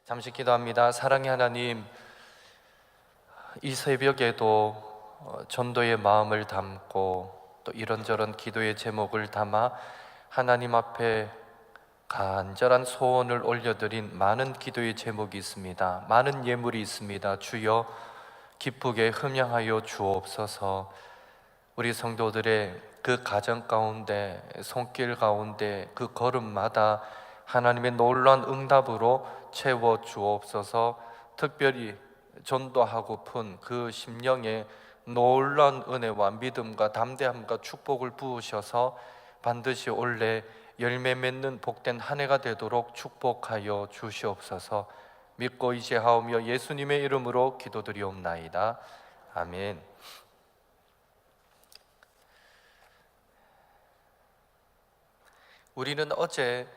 잠시 기도합니다. 사랑의 하나님, 이 새벽에도 전도의 마음을 담고 또 이런저런 기도의 제목을 담아 하나님 앞에 간절한 소원을 올려드린 많은 기도의 제목이 있습니다. 많은 예물이 있습니다. 주여 기쁘게 흠양하여 주옵소서. 우리 성도들의 그 가정 가운데, 손길 가운데, 그 걸음마다 하나님의 놀라운 응답으로 채워 주옵소서. 특별히 전도하고픈 그 심령에 놀라운 은혜와 믿음과 담대함과 축복을 부으셔서 반드시 올해 열매 맺는 복된 한 해가 되도록 축복하여 주시옵소서. 믿고 의지하오며 예수님의 이름으로 기도드리옵나이다. 아멘. 우리는 어제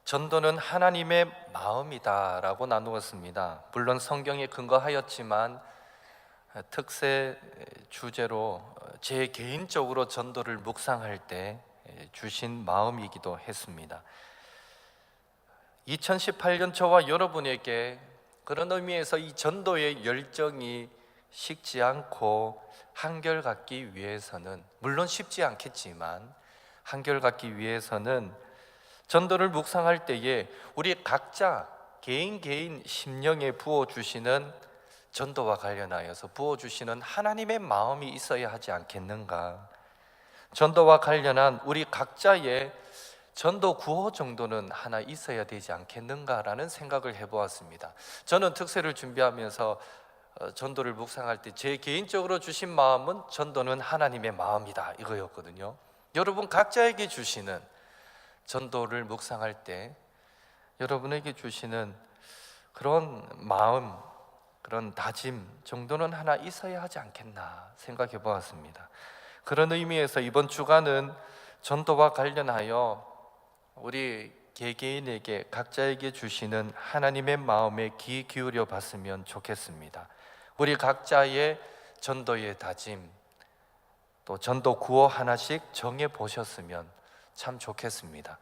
전도는 하나님의 마음이다 라고 나누었습니다. 물론 성경에 근거하였지만 특세 주제로 제 개인적으로 전도를 묵상할 때 주신 마음이기도 했습니다. 2018년 저와 여러분에게 그런 의미에서 이 전도의 열정이 식지 않고 한결같기 위해서는, 물론 쉽지 않겠지만 한결같기 위해서는 전도를 묵상할 때에 우리 각자 개인 심령에 부어주시는, 전도와 관련하여서 부어주시는 하나님의 마음이 있어야 하지 않겠는가. 전도와 관련한 우리 각자의 전도 구호 정도는 하나 있어야 되지 않겠는가라는 생각을 해보았습니다. 저는 특세를 준비하면서 전도를 묵상할 때 제 개인적으로 주신 마음은 전도는 하나님의 마음이다 이거였거든요. 여러분 각자에게 주시는, 전도를 묵상할 때 여러분에게 주시는 그런 마음, 그런 다짐 정도는 하나 있어야 하지 않겠나 생각해 보았습니다. 그런 의미에서 이번 주간은 전도와 관련하여 우리 개개인에게 각자에게 주시는 하나님의 마음에 귀 기울여 봤으면 좋겠습니다. 우리 각자의 전도의 다짐, 또 전도 구호 하나씩 정해 보셨으면 참 좋겠습니다.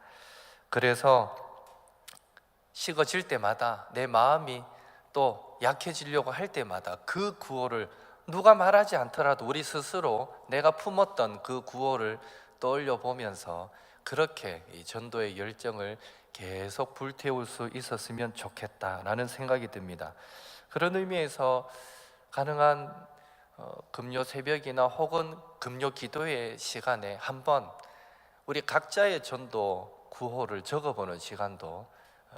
그래서 식어질 때마다, 내 마음이 또 약해지려고 할 때마다 그 구호를 누가 말하지 않더라도 우리 스스로 내가 품었던 그 구호를 떠올려 보면서 그렇게 이 전도의 열정을 계속 불태울 수 있었으면 좋겠다라는 생각이 듭니다. 그런 의미에서 가능한 금요 새벽이나 혹은 금요 기도의 시간에 한번 우리 각자의 전도 구호를 적어보는 시간도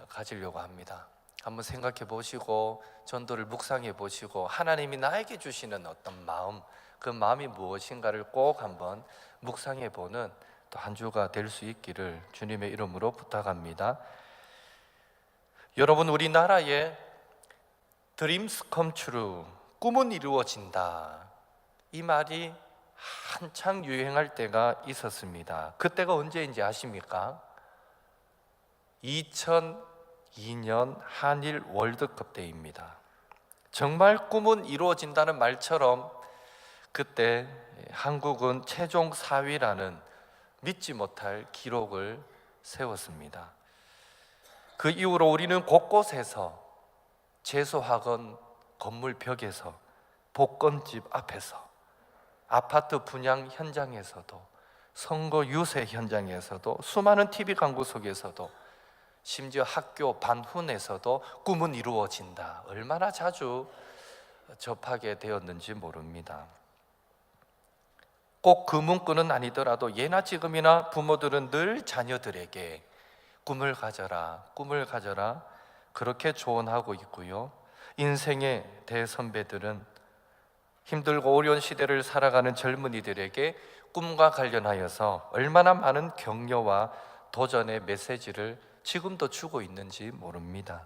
가지려고 합니다. 한번 생각해 보시고 전도를 묵상해 보시고 하나님이 나에게 주시는 어떤 마음, 그 마음이 무엇인가를 꼭 한번 묵상해 보는 또 한 주가 될 수 있기를 주님의 이름으로 부탁합니다. 여러분, 우리나라에 Dreams come true, 꿈은 이루어진다, 이 말이 한창 유행할 때가 있었습니다. 그때가 언제인지 아십니까? 2002년 한일 월드컵 때입니다. 정말 꿈은 이루어진다는 말처럼 그때 한국은 최종 4위라는 믿지 못할 기록을 세웠습니다. 그 이후로 우리는 곳곳에서 재소학원 건물 벽에서, 복권집 앞에서, 아파트 분양 현장에서도, 선거 유세 현장에서도, 수많은 TV 광고 속에서도, 심지어 학교 반훈에서도 꿈은 이루어진다, 얼마나 자주 접하게 되었는지 모릅니다. 꼭 그 문구는 아니더라도 예나 지금이나 부모들은 늘 자녀들에게 꿈을 가져라, 꿈을 가져라 그렇게 조언하고 있고요. 인생의 대선배들은 힘들고 어려운 시대를 살아가는 젊은이들에게 꿈과 관련하여서 얼마나 많은 격려와 도전의 메시지를 지금도 주고 있는지 모릅니다.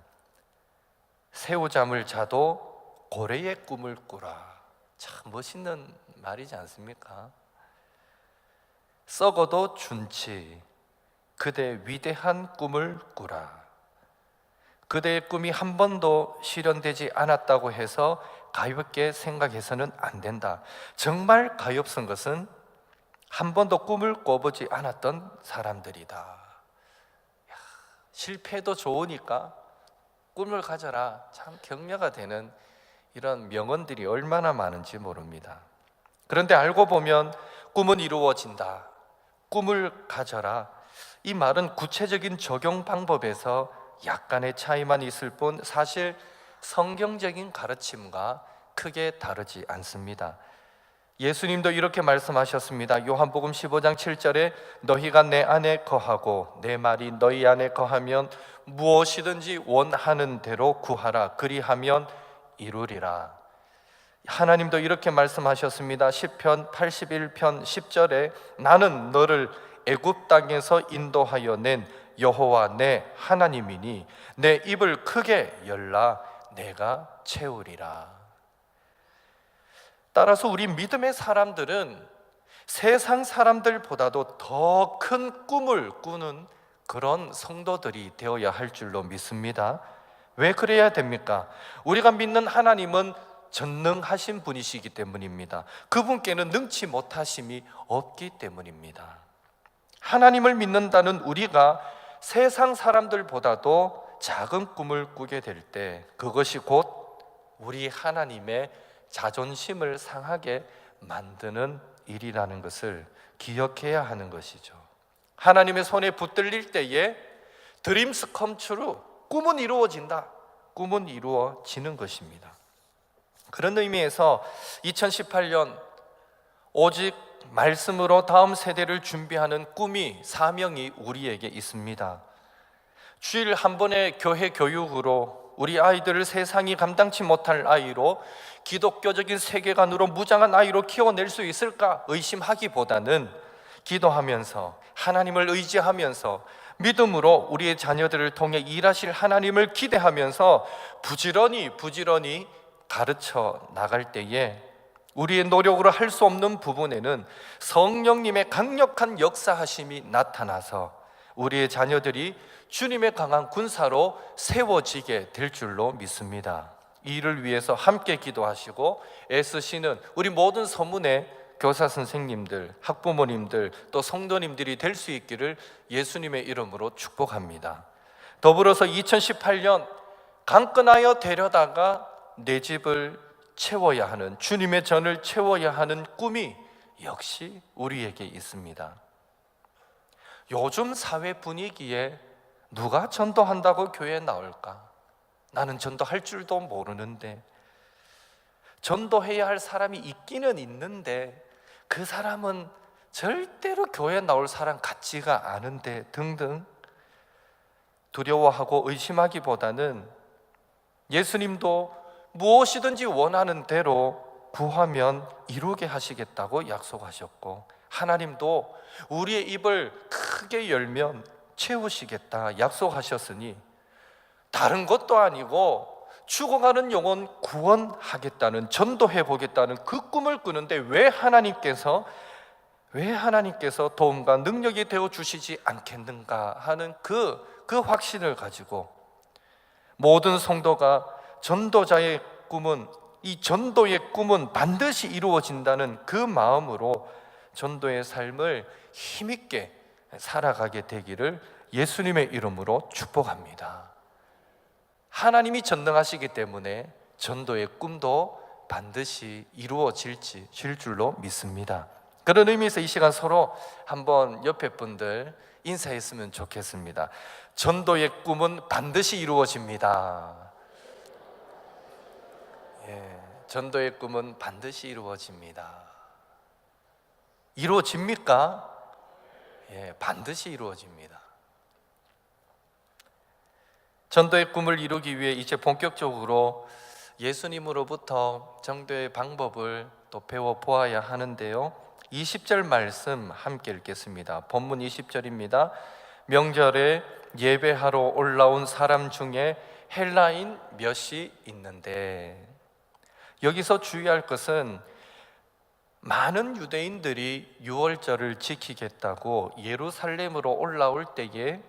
새우잠을 자도 고래의 꿈을 꾸라, 참 멋있는 말이지 않습니까? 썩어도 준치, 그대 위대한 꿈을 꾸라. 그대의 꿈이 한 번도 실현되지 않았다고 해서 가볍게 생각해서는 안 된다. 정말 가엾은 것은 한 번도 꿈을 꿔보지 않았던 사람들이다. 실패도 좋으니까 꿈을 가져라. 참 격려가 되는 이런 명언들이 얼마나 많은지 모릅니다. 그런데 알고 보면 꿈은 이루어진다, 꿈을 가져라, 이 말은 구체적인 적용 방법에서 약간의 차이만 있을 뿐 사실 성경적인 가르침과 크게 다르지 않습니다. 예수님도 이렇게 말씀하셨습니다. 요한복음 15장 7절에 너희가 내 안에 거하고 내 말이 너희 안에 거하면 무엇이든지 원하는 대로 구하라. 그리하면 이루리라. 하나님도 이렇게 말씀하셨습니다. 시편 81편 10절에 나는 너를 애굽 땅에서 인도하여 낸 여호와 내 하나님이니 내 입을 크게 열라 내가 채우리라. 따라서 우리 믿음의 사람들은 세상 사람들보다도 더 큰 꿈을 꾸는 그런 성도들이 되어야 할 줄로 믿습니다. 왜 그래야 됩니까? 우리가 믿는 하나님은 전능하신 분이시기 때문입니다. 그분께는 능치 못하심이 없기 때문입니다. 하나님을 믿는다는 우리가 세상 사람들보다도 작은 꿈을 꾸게 될 때 그것이 곧 우리 하나님의 자존심을 상하게 만드는 일이라는 것을 기억해야 하는 것이죠. 하나님의 손에 붙들릴 때에 Dreams come true, 꿈은 이루어진다, 꿈은 이루어지는 것입니다. 그런 의미에서 2018년 오직 말씀으로 다음 세대를 준비하는 꿈이, 사명이 우리에게 있습니다. 주일 한 번의 교회 교육으로 우리 아이들을 세상이 감당치 못할 아이로, 기독교적인 세계관으로 무장한 아이로 키워낼 수 있을까 의심하기보다는 기도하면서 하나님을 의지하면서 믿음으로 우리의 자녀들을 통해 일하실 하나님을 기대하면서 부지런히 가르쳐 나갈 때에 우리의 노력으로 할 수 없는 부분에는 성령님의 강력한 역사하심이 나타나서 우리의 자녀들이 주님의 강한 군사로 세워지게 될 줄로 믿습니다. 이 일을 위해서 함께 기도하시고 애쓰시는 우리 모든 서문의 교사 선생님들, 학부모님들, 또 성도님들이 될 수 있기를 예수님의 이름으로 축복합니다. 더불어서 2018년 강건하여 데려다가 내 집을 채워야 하는, 주님의 전을 채워야 하는 꿈이 역시 우리에게 있습니다. 요즘 사회 분위기에 누가 전도한다고 교회에 나올까? 나는 전도할 줄도 모르는데, 전도해야 할 사람이 있기는 있는데 그 사람은 절대로 교회에 나올 사람 같지가 않은데 등등 두려워하고 의심하기보다는 예수님도 무엇이든지 원하는 대로 구하면 이루게 하시겠다고 약속하셨고, 하나님도 우리의 입을 크게 열면 채우시겠다 약속하셨으니 다른 것도 아니고 죽어가는 영혼 구원하겠다는, 전도해 보겠다는 그 꿈을 꾸는데 왜 하나님께서 도움과 능력이 되어 주시지 않겠는가 하는 그 확신을 가지고 모든 성도가 전도자의 꿈은, 이 전도의 꿈은 반드시 이루어진다는 그 마음으로 전도의 삶을 힘있게 살아가게 되기를 예수님의 이름으로 축복합니다. 하나님이 전능하시기 때문에 전도의 꿈도 반드시 이루어질 줄로 믿습니다. 그런 의미에서 이 시간 서로 한번 옆에 분들 인사했으면 좋겠습니다. 전도의 꿈은 반드시 이루어집니다. 전도의 꿈은 반드시 이루어집니다. 이루어집니까? 반드시 이루어집니다. 전도의 꿈을 이루기 위해 이제 본격적으로 예수님으로부터 전도의 방법을 또 배워보아야 하는데요, 20절 말씀 함께 읽겠습니다. 본문 20절입니다. 명절에 예배하러 올라온 사람 중에 헬라인 몇이 있는데, 여기서 주의할 것은 많은 유대인들이 유월절을 지키겠다고 예루살렘으로 올라올 때에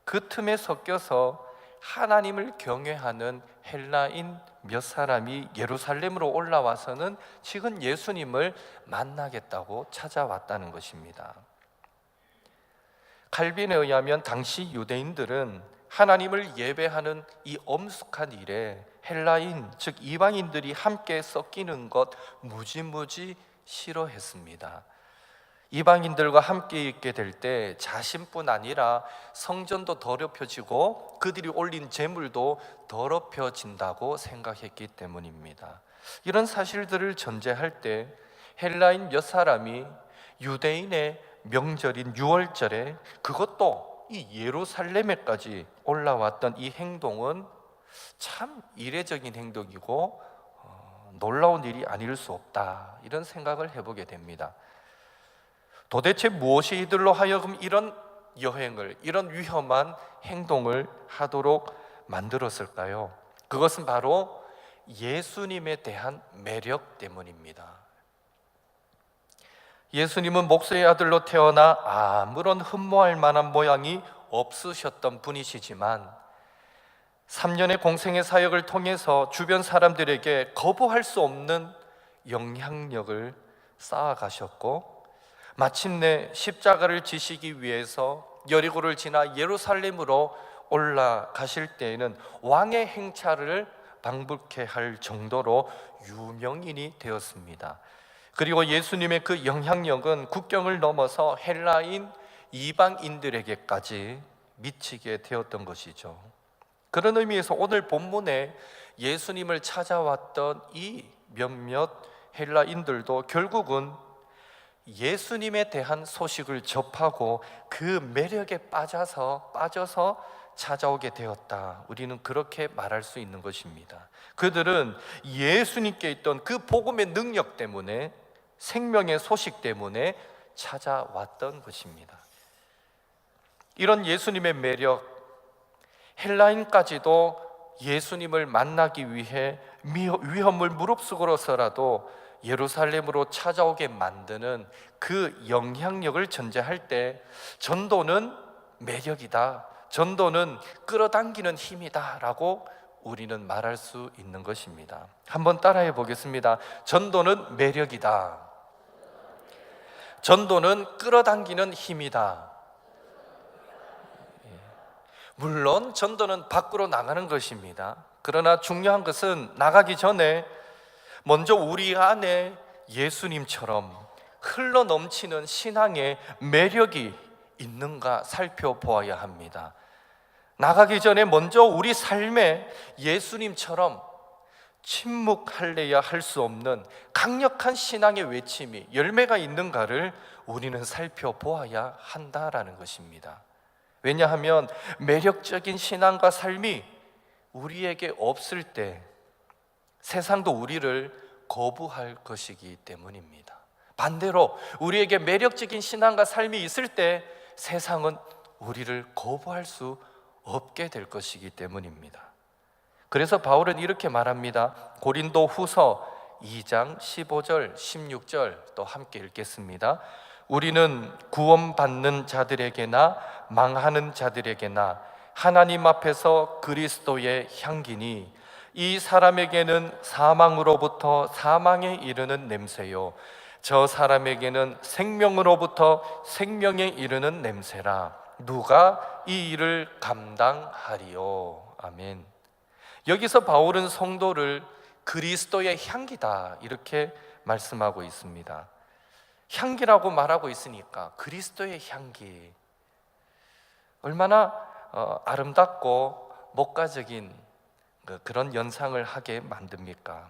그 틈에 섞여서 하나님을 경외하는 헬라인 몇 사람이 예루살렘으로 올라와서는 지금 예수님을 만나겠다고 찾아왔다는 것입니다. 칼빈에 의하면 당시 유대인들은 하나님을 예배하는 이 엄숙한 일에 헬라인, 즉 이방인들이 함께 섞이는 것 무지무지 싫어했습니다. 이방인들과 함께 있게 될 때 자신뿐 아니라 성전도 더럽혀지고 그들이 올린 제물도 더럽혀진다고 생각했기 때문입니다. 이런 사실들을 전제할 때 헬라인 몇 사람이 유대인의 명절인 유월절에, 그것도 이 예루살렘에까지 올라왔던 이 행동은 참 이례적인 행동이고 놀라운 일이 아닐 수 없다, 이런 생각을 해보게 됩니다. 도대체 무엇이 이들로 하여금 이런 여행을, 이런 위험한 행동을 하도록 만들었을까요? 그것은 바로 예수님에 대한 매력 때문입니다. 예수님은 목수의 아들로 태어나 아무런 흠모할 만한 모양이 없으셨던 분이시지만 3년의 공생의 사역을 통해서 주변 사람들에게 거부할 수 없는 영향력을 쌓아가셨고, 마침내 십자가를 지시기 위해서 여리고를 지나 예루살렘으로 올라가실 때에는 왕의 행차를 방불케 할 정도로 유명인이 되었습니다. 그리고 예수님의 그 영향력은 국경을 넘어서 헬라인 이방인들에게까지 미치게 되었던 것이죠. 그런 의미에서 오늘 본문에 예수님을 찾아왔던 이 몇몇 헬라인들도 결국은 예수님에 대한 소식을 접하고 그 매력에 빠져서 찾아오게 되었다, 우리는 그렇게 말할 수 있는 것입니다. 그들은 예수님께 있던 그 복음의 능력 때문에, 생명의 소식 때문에 찾아왔던 것입니다. 이런 예수님의 매력, 헬라인까지도 예수님을 만나기 위해 위험을 무릅쓰고서라도 예루살렘으로 찾아오게 만드는 그 영향력을 전제할 때 전도는 매력이다, 전도는 끌어당기는 힘이다 라고 우리는 말할 수 있는 것입니다. 한번 따라해 보겠습니다. 전도는 매력이다, 전도는 끌어당기는 힘이다. 물론 전도는 밖으로 나가는 것입니다. 그러나 중요한 것은 나가기 전에 먼저 우리 안에 예수님처럼 흘러넘치는 신앙의 매력이 있는가 살펴보아야 합니다. 나가기 전에 먼저 우리 삶에 예수님처럼 침묵할래야 할 수 없는 강력한 신앙의 외침이, 열매가 있는가를 우리는 살펴보아야 한다라는 것입니다. 왜냐하면 매력적인 신앙과 삶이 우리에게 없을 때 세상도 우리를 거부할 것이기 때문입니다. 반대로 우리에게 매력적인 신앙과 삶이 있을 때 세상은 우리를 거부할 수 없게 될 것이기 때문입니다. 그래서 바울은 이렇게 말합니다. 고린도 후서 2장 15절 16절 또 함께 읽겠습니다. 우리는 구원받는 자들에게나 망하는 자들에게나 하나님 앞에서 그리스도의 향기니 이 사람에게는 사망으로부터 사망에 이르는 냄새요, 저 사람에게는 생명으로부터 생명에 이르는 냄새라. 누가 이 일을 감당하리요? 아멘. 여기서 바울은 성도를 그리스도의 향기다 이렇게 말씀하고 있습니다. 향기라고 말하고 있으니까 그리스도의 향기, 얼마나 아름답고 목가적인 그런 연상을 하게 만듭니까?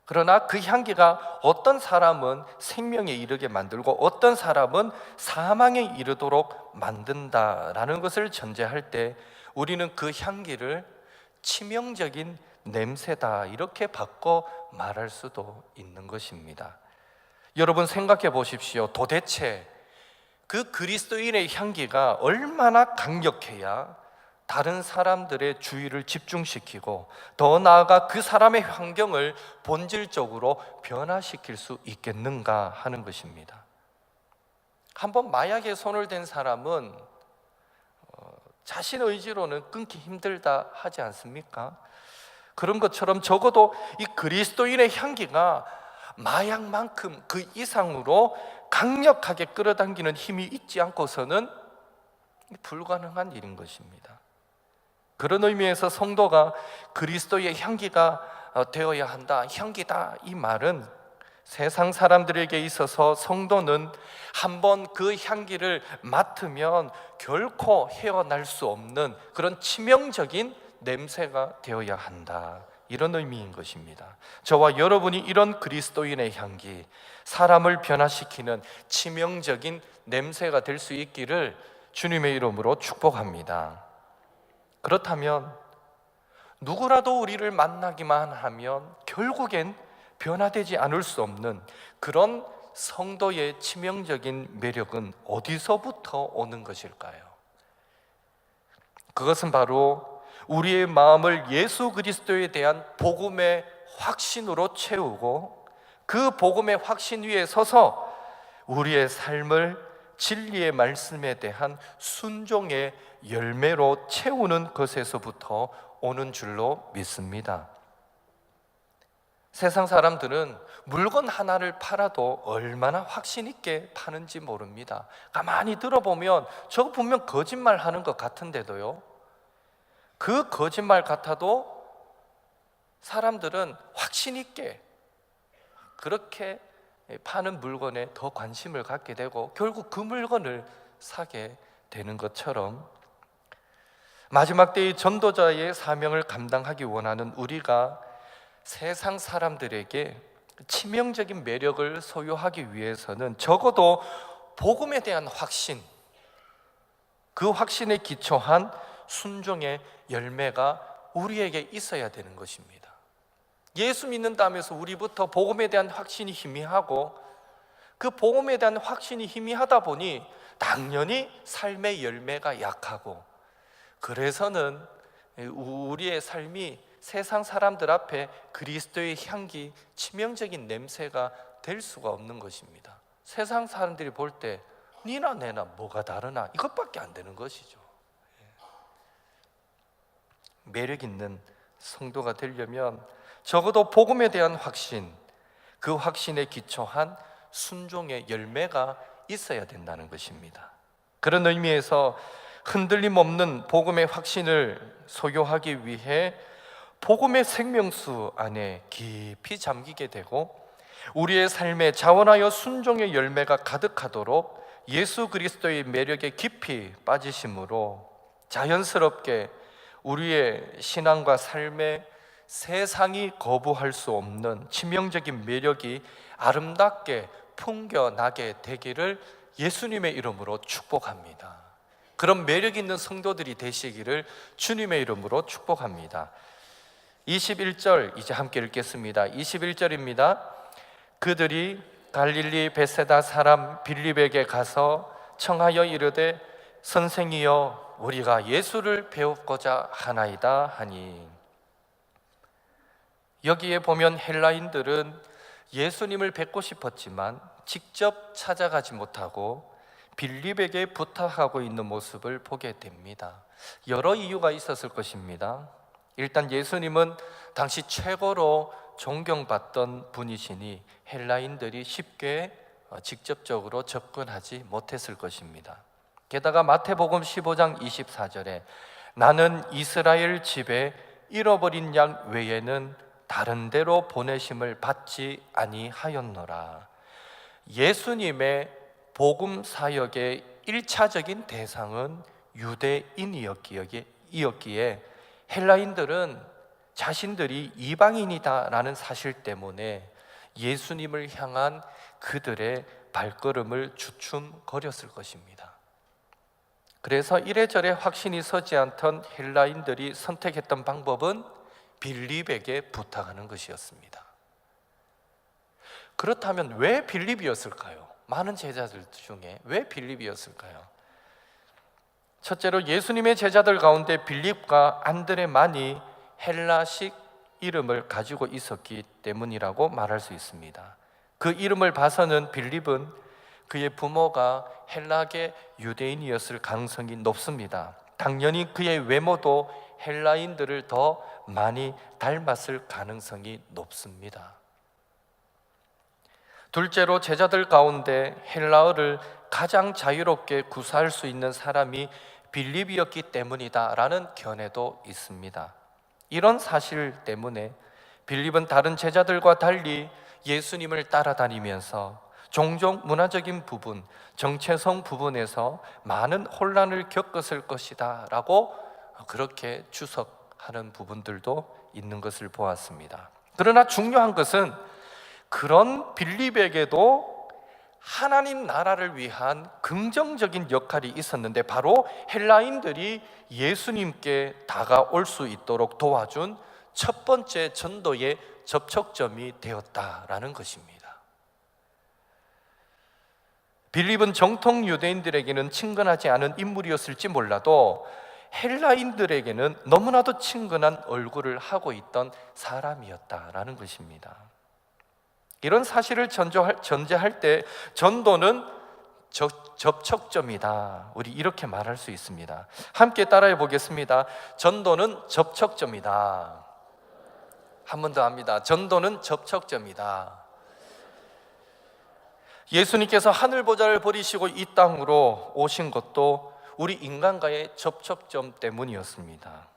그러나 그 향기가 어떤 사람은 생명에 이르게 만들고 어떤 사람은 사망에 이르도록 만든다라는 것을 전제할 때 우리는 그 향기를 치명적인 냄새다 이렇게 바꿔 말할 수도 있는 것입니다. 여러분 생각해 보십시오. 도대체 그 그리스도인의 향기가 얼마나 강력해야 다른 사람들의 주의를 집중시키고 더 나아가 그 사람의 환경을 본질적으로 변화시킬 수 있겠는가 하는 것입니다. 한번 마약에 손을 댄 사람은 자신 의지로는 끊기 힘들다 하지 않습니까? 그런 것처럼 적어도 이 그리스도인의 향기가 마약만큼 그 이상으로 강력하게 끌어당기는 힘이 있지 않고서는 불가능한 일인 것입니다. 그런 의미에서 성도가 그리스도의 향기가 되어야 한다, 향기다, 이 말은 세상 사람들에게 있어서 성도는 한번 그 향기를 맡으면 결코 헤어날 수 없는 그런 치명적인 냄새가 되어야 한다, 이런 의미인 것입니다. 저와 여러분이 이런 그리스도인의 향기, 사람을 변화시키는 치명적인 냄새가 될 수 있기를 주님의 이름으로 축복합니다. 그렇다면 누구라도 우리를 만나기만 하면 결국엔 변화되지 않을 수 없는 그런 성도의 치명적인 매력은 어디서부터 오는 것일까요? 그것은 바로 우리의 마음을 예수 그리스도에 대한 복음의 확신으로 채우고 그 복음의 확신 위에 서서 우리의 삶을 진리의 말씀에 대한 순종의 열매로 채우는 것에서부터 오는 줄로 믿습니다. 세상 사람들은 물건 하나를 팔아도 얼마나 확신 있게 파는지 모릅니다. 가만히 들어보면 저거 분명 거짓말 하는 것 같은데도요, 그 거짓말 같아도 사람들은 확신 있게 그렇게 파는 물건에 더 관심을 갖게 되고 결국 그 물건을 사게 되는 것처럼, 마지막 때의 전도자의 사명을 감당하기 원하는 우리가 세상 사람들에게 치명적인 매력을 소유하기 위해서는 적어도 복음에 대한 확신, 그 확신에 기초한 순종의 열매가 우리에게 있어야 되는 것입니다. 예수 믿는다면서 우리부터 복음에 대한 확신이 희미하고 그 복음에 대한 확신이 희미하다 보니 당연히 삶의 열매가 약하고, 그래서는 우리의 삶이 세상 사람들 앞에 그리스도의 향기, 치명적인 냄새가 될 수가 없는 것입니다. 세상 사람들이 볼 때 니나 내나 뭐가 다르나, 이것밖에 안 되는 것이죠. 매력 있는 성도가 되려면 적어도 복음에 대한 확신, 그 확신에 기초한 순종의 열매가 있어야 된다는 것입니다. 그런 의미에서 흔들림 없는 복음의 확신을 소유하기 위해 복음의 생명수 안에 깊이 잠기게 되고 우리의 삶에 자원하여 순종의 열매가 가득하도록 예수 그리스도의 매력에 깊이 빠지심으로 자연스럽게 우리의 신앙과 삶에 세상이 거부할 수 없는 치명적인 매력이 아름답게 풍겨나게 되기를 예수님의 이름으로 축복합니다. 그런 매력 있는 성도들이 되시기를 주님의 이름으로 축복합니다. 21절 이제 함께 읽겠습니다. 21절입니다. 그들이 갈릴리 베세다 사람 빌립에게 가서 청하여 이르되 선생이여 우리가 예수를 배우고자 하나이다 하니, 여기에 보면 헬라인들은 예수님을 뵙고 싶었지만 직접 찾아가지 못하고 빌립에게 부탁하고 있는 모습을 보게 됩니다. 여러 이유가 있었을 것입니다. 일단 예수님은 당시 최고로 존경받던 분이시니 헬라인들이 쉽게 직접적으로 접근하지 못했을 것입니다. 게다가 마태복음 15장 24절에 나는 이스라엘 집에 잃어버린 양 외에는 다른 데로 보내심을 받지 아니하였노라. 예수님의 복음 사역의 1차적인 대상은 유대인이었기에 헬라인들은 자신들이 이방인이다라는 사실 때문에 예수님을 향한 그들의 발걸음을 주춤거렸을 것입니다. 그래서 이래저래 확신이 서지 않던 헬라인들이 선택했던 방법은 빌립에게 부탁하는 것이었습니다. 그렇다면 왜 빌립이었을까요? 많은 제자들 중에 왜 빌립이었을까요? 첫째로 예수님의 제자들 가운데 빌립과 안드레만이 헬라식 이름을 가지고 있었기 때문이라고 말할 수 있습니다. 그 이름을 봐서는 빌립은 그의 부모가 헬라계 유대인이었을 가능성이 높습니다. 당연히 그의 외모도 헬라인들을 더 많이 닮았을 가능성이 높습니다. 둘째로 제자들 가운데 헬라어를 가장 자유롭게 구사할 수 있는 사람이 빌립이었기 때문이다라는 견해도 있습니다. 이런 사실 때문에 빌립은 다른 제자들과 달리 예수님을 따라다니면서 종종 문화적인 부분, 정체성 부분에서 많은 혼란을 겪었을 것이다 라고 그렇게 추석하는 부분들도 있는 것을 보았습니다. 그러나 중요한 것은 그런 빌립에게도 하나님 나라를 위한 긍정적인 역할이 있었는데, 바로 헬라인들이 예수님께 다가올 수 있도록 도와준 첫 번째 전도의 접촉점이 되었다라는 것입니다. 빌립은 정통 유대인들에게는 친근하지 않은 인물이었을지 몰라도 헬라인들에게는 너무나도 친근한 얼굴을 하고 있던 사람이었다라는 것입니다. 이런 사실을 전제할 때 전도는 접촉점이다, 우리 이렇게 말할 수 있습니다. 함께 따라해 보겠습니다. 전도는 접촉점이다. 한 번 더 합니다. 전도는 접촉점이다. 예수님께서 하늘 보좌를 버리시고 이 땅으로 오신 것도 우리 인간과의 접촉점 때문이었습니다.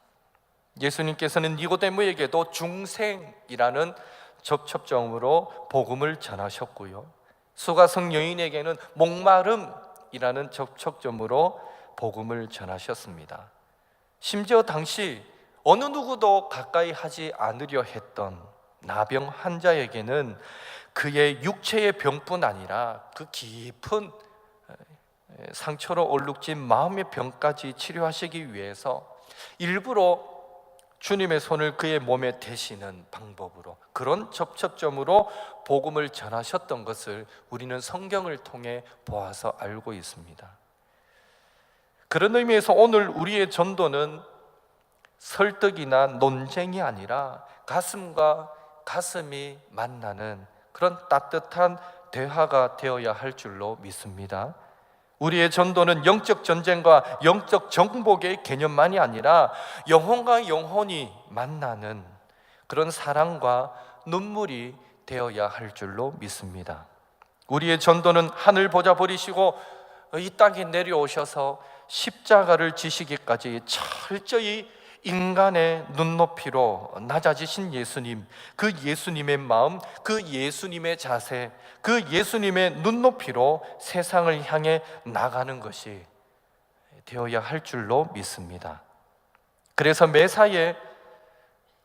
예수님께서는 니고데모에게도 중생이라는 접촉점으로 복음을 전하셨고요, 수가성 여인에게는 목마름이라는 접촉점으로 복음을 전하셨습니다. 심지어 당시 어느 누구도 가까이 하지 않으려 했던 나병 환자에게는 그의 육체의 병뿐 아니라 그 깊은 상처로 얼룩진 마음의 병까지 치료하시기 위해서 일부러 주님의 손을 그의 몸에 대시는 방법으로, 그런 접촉점으로 복음을 전하셨던 것을 우리는 성경을 통해 보아서 알고 있습니다. 그런 의미에서 오늘 우리의 전도는 설득이나 논쟁이 아니라 가슴과 가슴이 만나는 그런 따뜻한 대화가 되어야 할 줄로 믿습니다. 우리의 전도는 영적 전쟁과 영적 정복의 개념만이 아니라 영혼과 영혼이 만나는 그런 사랑과 눈물이 되어야 할 줄로 믿습니다. 우리의 전도는 하늘 보좌 버리시고 이 땅에 내려오셔서 십자가를 지시기까지 철저히 인간의 눈높이로 낮아지신 예수님, 그 예수님의 마음, 그 예수님의 자세, 그 예수님의 눈높이로 세상을 향해 나가는 것이 되어야 할 줄로 믿습니다. 그래서 매사에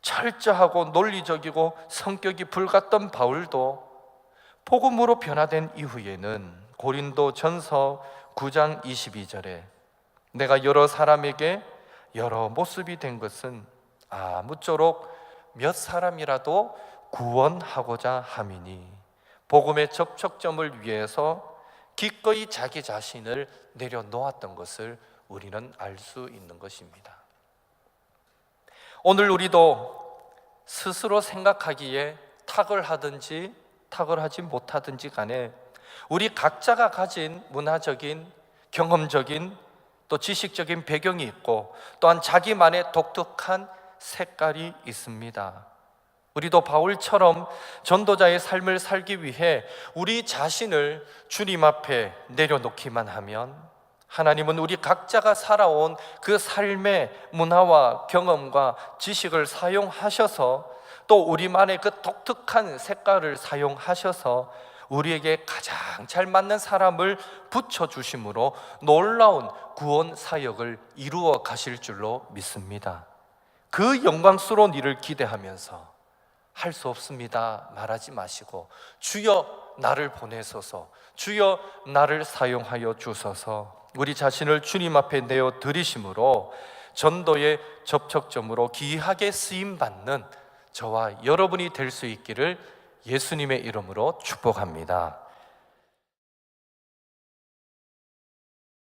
철저하고 논리적이고 성격이 불같던 바울도 복음으로 변화된 이후에는 고린도전서 9장 22절에 내가 여러 사람에게 여러 모습이 된 것은 아무쪼록 몇 사람이라도 구원하고자 함이니 복음의 접촉점을 위해서 기꺼이 자기 자신을 내려놓았던 것을 우리는 알 수 있는 것입니다. 오늘 우리도 스스로 생각하기에 탁월하든지 탁월하지 못하든지 간에 우리 각자가 가진 문화적인, 경험적인, 또 지식적인 배경이 있고 또한 자기만의 독특한 색깔이 있습니다. 우리도 바울처럼 전도자의 삶을 살기 위해 우리 자신을 주님 앞에 내려놓기만 하면 하나님은 우리 각자가 살아온 그 삶의 문화와 경험과 지식을 사용하셔서 또 우리만의 그 독특한 색깔을 사용하셔서 우리에게 가장 잘 맞는 사람을 붙여주심으로 놀라운 구원 사역을 이루어 가실 줄로 믿습니다. 그 영광스러운 일을 기대하면서 할 수 없습니다 말하지 마시고 주여 나를 보내소서, 주여 나를 사용하여 주소서, 우리 자신을 주님 앞에 내어 드리심으로 전도의 접촉점으로 귀하게 쓰임받는 저와 여러분이 될 수 있기를 예수님의 이름으로 축복합니다.